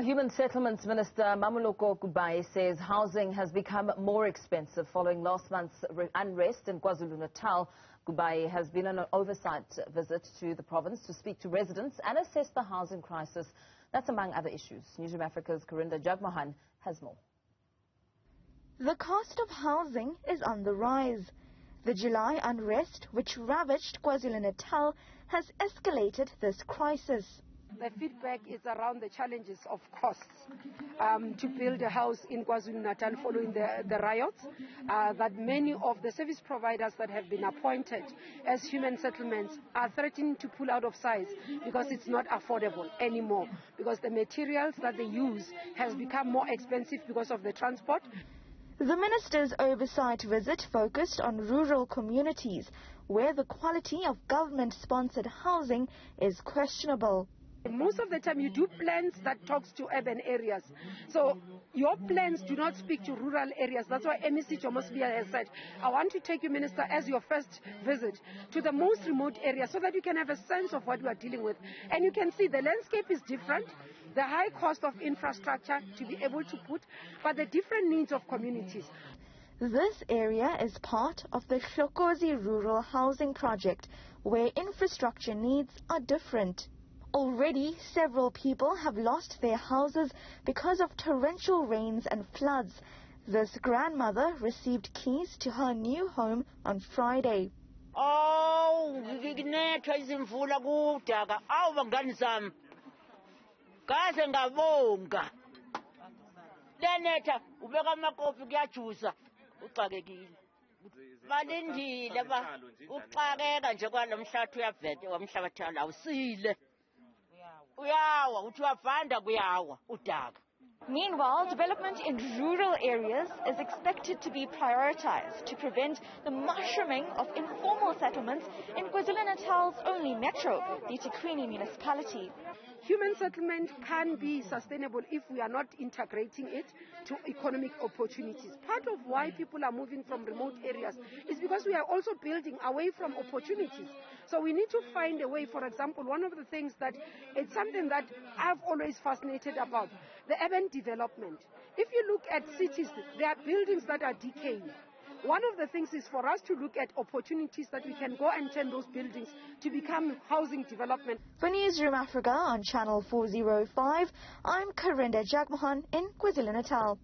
Human Settlements Minister Mmamoloko Kubayi says housing has become more expensive following last month's unrest in KwaZulu-Natal. Kubayi has been on an oversight visit to the province to speak to residents and assess the housing crisis. That's among other issues. Newzroom Afrika's Karinda Jagmohan has more. The cost of housing is on the rise. The July unrest, which ravaged KwaZulu-Natal, has escalated this crisis. The feedback is around the challenges of costs to build a house in KwaZulu-Natal following the riots, that many of the service providers that have been appointed as human settlements are threatening to pull out of size because it's not affordable anymore, because the materials that they use has become more expensive because of the transport. The minister's oversight visit focused on rural communities where the quality of government-sponsored housing is questionable. Most of the time you do plans that talks to urban areas. So your plans do not speak to rural areas. That's why MEC Jomosbia has said, I want to take you, Minister, as your first visit to the most remote areas so that you can have a sense of what we are dealing with. And you can see the landscape is different, the high cost of infrastructure to be able to put, but the different needs of communities. This area is part of the Hlokozi Rural Housing Project, where infrastructure needs are different. Already, several people have lost their houses because of torrential rains and floods. This grandmother received keys to her new home on Friday. Meanwhile, development in rural areas is expected to be prioritized to prevent the mushrooming of informal settlements in KwaZulu-Natal's only metro, the eThekwini municipality. Human settlement can be sustainable if we are not integrating it to economic opportunities. Part of why people are moving from remote areas is because we are also building away from opportunities. So we need to find a way. For example, one of the things that it's something that I've always fascinated about, the urban development. If you look at cities, there are buildings that are decaying. One of the things is for us to look at opportunities that we can go and turn those buildings to become housing development. For Newzroom Afrika on Channel 405, I'm Karinda Jagmohan in KwaZulu-Natal.